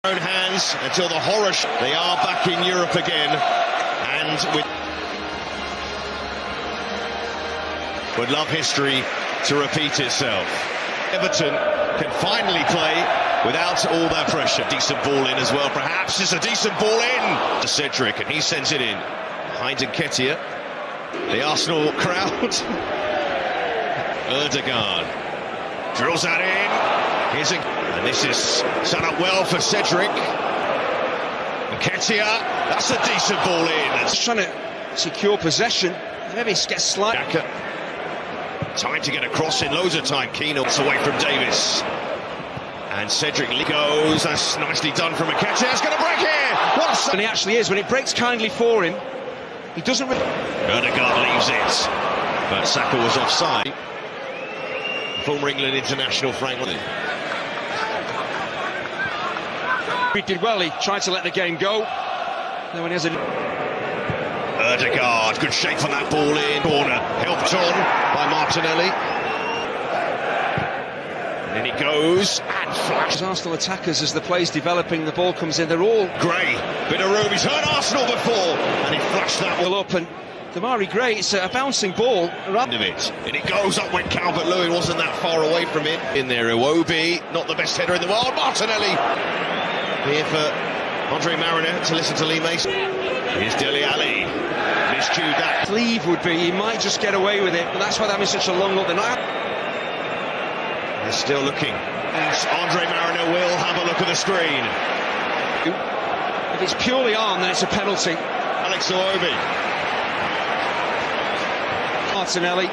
Own hands until the horror. They are back in Europe again, and would love history to repeat itself. Everton can finally play without all that pressure. Decent ball in as well, perhaps. It's a decent ball in to Cedric, and he sends it in. Behind Nketiah, the Arsenal crowd. Ødegaard drills that in. And this is set up well for Cedric. Nketiah, that's a decent ball in. Just trying to secure possession. Maybe he gets slightly. Time to get a cross in, loads of time. Keane away from Davis. And Cedric goes. That's nicely done from Nketiah. It's going to break here. And he actually is. When it breaks kindly for him, he doesn't. Ødegaard leaves it. But Saka was offside. Former England international Frank. He did well, he tried to let the game go. Then when he has a... Ødegaard, good shape on that ball in. Corner, helped on by Martinelli. And then he goes and flashes. Arsenal attackers, as the play's developing, the ball comes in, they're all... Gray, bit of room, he's heard Arsenal before. And he flashed that one up, and Damari Gray, it's a bouncing ball. Around of it. And it goes up when Calvert-Lewin wasn't that far away from it. In there, Iwobi, not the best header in the world. Martinelli. Here for Andre Mariner to listen to Lee Mason. Here's Dele Alli. Miscued that. Cleave would be, he might just get away with it, but that's why they're having such a long look. They're still looking. And Andre Mariner will have a look at the screen. If it's purely on, then it's a penalty. Alex Iwobi. Martinelli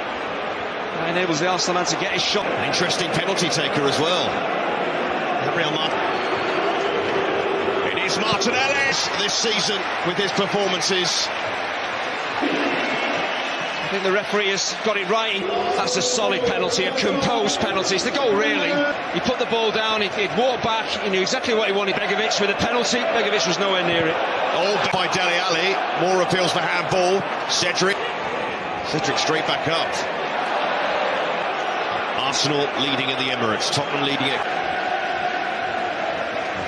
enables the Arsenal man to get his shot. An interesting penalty taker as well. Gabriel Martinelli. Martinelli this season with his performances. I think the referee has got it right. That's a solid penalty, a composed penalty. It's the goal, really. He put the ball down, he'd walked back, he knew exactly what he wanted. Begovic with a penalty. Begovic was nowhere near it. All by Dele Alli. More appeals for handball. Cedric straight back up. Arsenal leading at the Emirates. Tottenham leading it.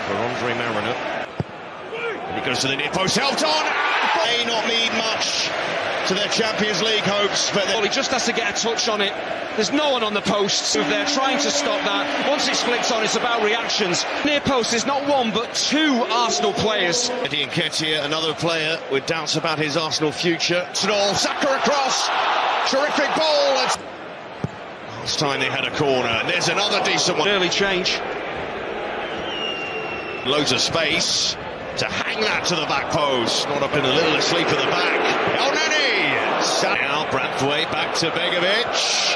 For Andre Mariner. And he goes to the near post, helped on. May not mean much to their Champions League hopes, but well, he just has to get a touch on it. There's no one on the posts. They're trying to stop that. Once it's flicked on, it's about reactions. Near post is not one but two Arsenal players. Eddie Nketiah, another player with doubts about his Arsenal future. Saka across. Terrific ball. Last time they had a corner, and there's another decent one. Early change. Loads of space to hang that to the back post. Not up in a little asleep at the back. El Neni! Now Branthwaite back to Begovic.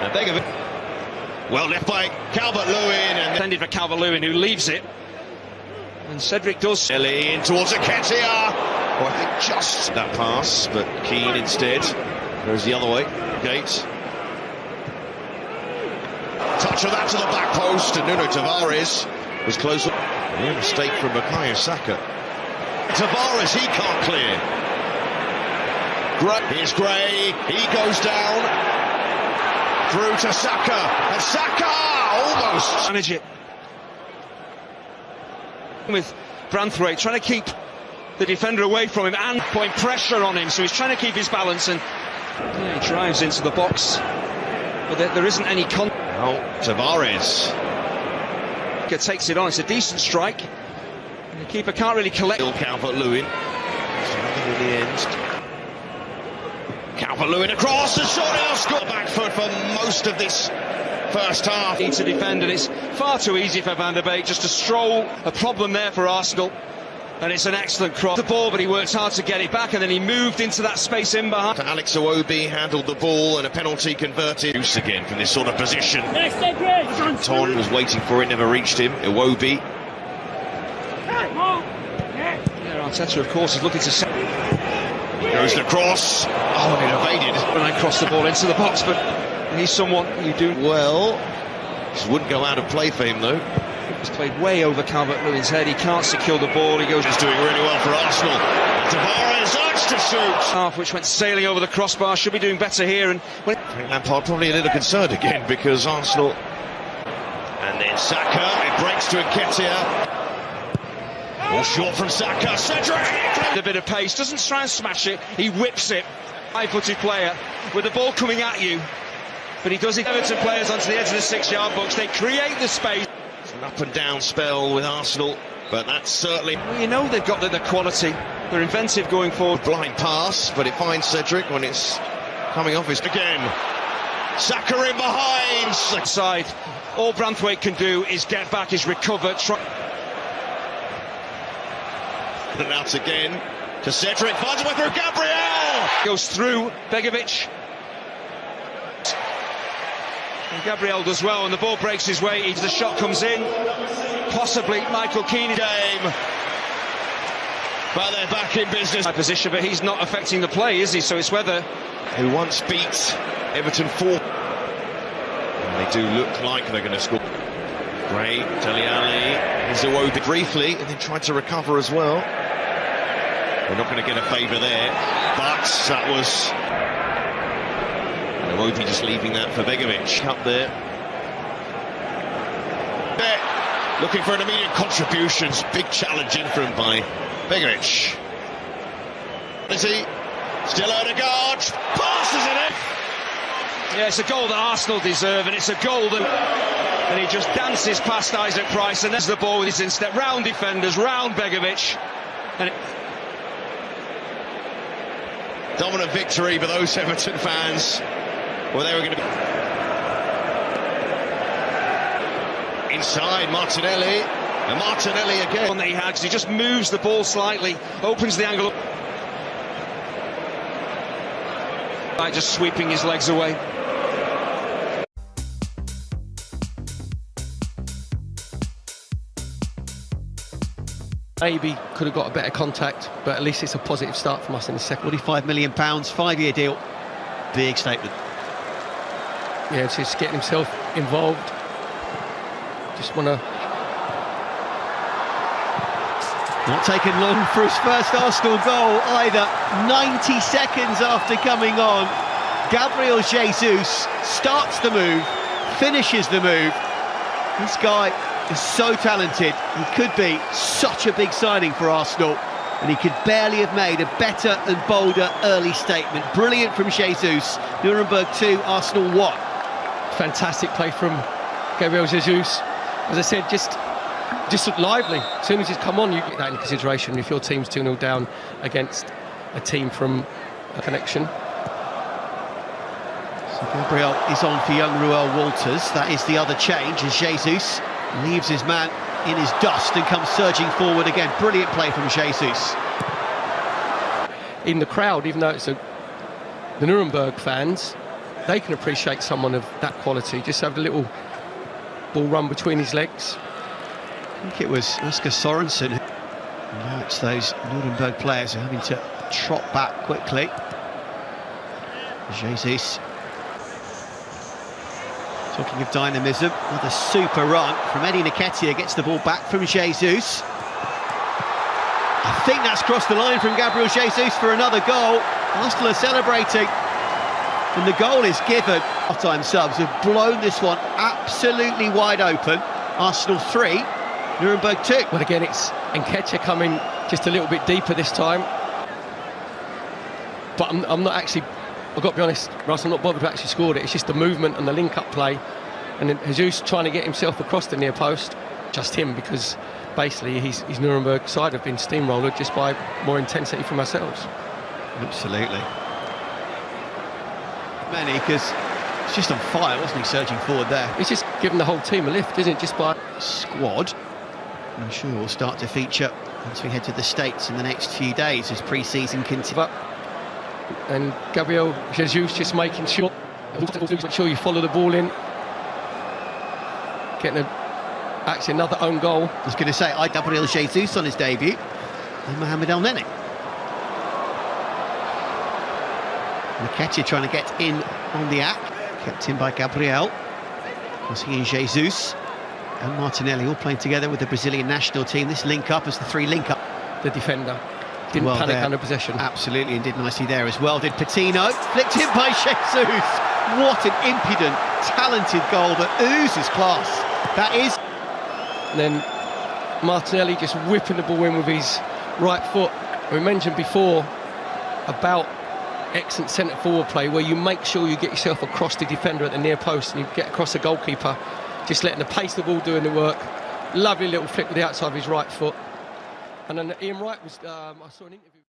And Begovic, well left by Calvert-Lewin. And intended for Calvert-Lewin, who leaves it. And Cedric does. Ellie in towards Nketiah. Oh, I think just that pass, but Keane instead goes the other way. Gates. Touch of that to the back post, and Nuno Tavares was close. Yeah, mistake from Bukayo Saka. Tavares, he can't clear. Here's Gray, he goes down. Through to Saka, and Saka almost. Manage it. With Branthwaite trying to keep the defender away from him and putting pressure on him, so he's trying to keep his balance, and yeah, he drives into the box. But there isn't any Now, Tavares takes it on. It's a decent strike. And the keeper can't really collect. Calvert-Lewin. Nothing in the end. Calvert-Lewin across, and Shaw scored back foot for most of this first half. Needs to defend, and it's far too easy for Van der Beek just to stroll. A problem there for Arsenal. And it's an excellent cross. The ball, but he works hard to get it back, and then he moved into that space in behind. Alex Iwobi handled the ball, and a penalty converted. Use again from this sort of position. Ton was waiting for it, never reached him. Iwobi. Yeah, Arteta, of course, is looking to set. Goes the cross. Oh, and it evaded. When I crossed the ball into the box, but he's someone you do. Well, this wouldn't go out of play for him, though. He's played way over Calvert-Lewin's head. He can't secure the ball. He goes. He's doing really well for Arsenal. Tavares urged to shoot. Half which went sailing over the crossbar. Should be doing better here. And when Lampard probably a little concerned again because Arsenal. And then Saka. It breaks to Nketiah. Ball short from Saka. Cedric! A bit of pace, doesn't try and smash it, he whips it. High-footed player with the ball coming at you, but he does it. Everton players onto the edge of the 6-yard box, they create the space. It's an up and down spell with Arsenal, but that's certainly... Well, you know they've got the quality, they're inventive going forward. Blind pass, but it finds Cedric when it's coming off his... Again, Saka in behind! Side, all Branthwaite can do is get back, is recover, And out again to Cedric, finds a way through Gabriel! Goes through Begovic. And Gabriel does well, and the ball breaks his way. The shot comes in. Possibly Michael Keane game. But they're back in business. Position, but he's not affecting the play, is he? So it's whether... Who once beat Everton 4. And they do look like they're going to score. Gray, Dele Alli, Iwobi briefly, and then tried to recover as well. They're not going to get a favour there, but that was... Iwobi just leaving that for Begovic up there. Looking for an immediate contributions, big challenge in from by Begovic. Is he still Odegaard? Passes it in! Yeah, it's a goal that Arsenal deserve, and it's a goal that... And he just dances past Isaac Price, and there's the ball with his instep. Round defenders, round Begovic. And dominant victory for those Everton fans. Well, they were going to be... Inside, Martinelli. And Martinelli again. One that he had, because he just moves the ball slightly, opens the angle up. By just sweeping his legs away. Maybe could have got a better contact, but at least it's a positive start from us in the second. £45 million, 5-year deal. Big statement. Yeah, just getting himself involved. Just want to... Not taken long for his first Arsenal goal either. 90 seconds after coming on, Gabriel Jesus starts the move, finishes the move. This guy is so talented. He could be such a big signing for Arsenal, and he could barely have made a better and bolder early statement. Brilliant from Jesus. Nuremberg 2, Arsenal 1. Fantastic play from Gabriel Jesus. As I said, just looked lively. As soon as he's come on, you get that into consideration if your team's 2-0 down against a team from a connection. So Gabriel is on for young Ruel Walters. That is the other change as Jesus leaves his man in his dust and comes surging forward again. Brilliant play from Jesus. In the crowd, even though it's the Nuremberg fans, they can appreciate someone of that quality. Just have a little ball run between his legs. I think it was Oscar Sorensen. Now it's those Nuremberg players who are having to trot back quickly. Jesus. Talking of dynamism, another super run from Eddie Nketiah, gets the ball back from Jesus. I think that's crossed the line from Gabriel Jesus for another goal. Arsenal are celebrating, and the goal is given. Half-time subs have blown this one absolutely wide open. Arsenal 3, Nuremberg 2. Well, again, it's Nketiah coming just a little bit deeper this time. But I'm not actually... I've got to be honest, Russ, I'm not bothered to actually scored it. It's just the movement and the link-up play. And then Jesus trying to get himself across the near post. Just him, because basically his Nuremberg side have been steamrolled just by more intensity from ourselves. Absolutely. Many, because it's just on fire, wasn't he, surging forward there? He's just giving the whole team a lift, isn't it? Just by... Squad, I'm sure will start to feature once we head to the States in the next few days as pre-season continues. And Gabriel Jesus just making sure you follow the ball in, getting actually another own goal. I was going to say, Gabriel Jesus on his debut, and Mohamed El Neni. Nketiah trying to get in on the act, kept in by Gabriel. He and Jesus and Martinelli all playing together with the Brazilian national team. This link-up as the 3 link-up. The defender didn't panic under possession. Absolutely, and did nicely there as well. Did Patino, flicked in by Jesus. What an impudent, talented goal that oozes class. That is. And then Martinelli just whipping the ball in with his right foot. We mentioned before about excellent centre forward play, where you make sure you get yourself across the defender at the near post and you get across the goalkeeper, just letting the pace of the ball doing the work. Lovely little flick with the outside of his right foot. And then Ian Wright was, I saw an interview.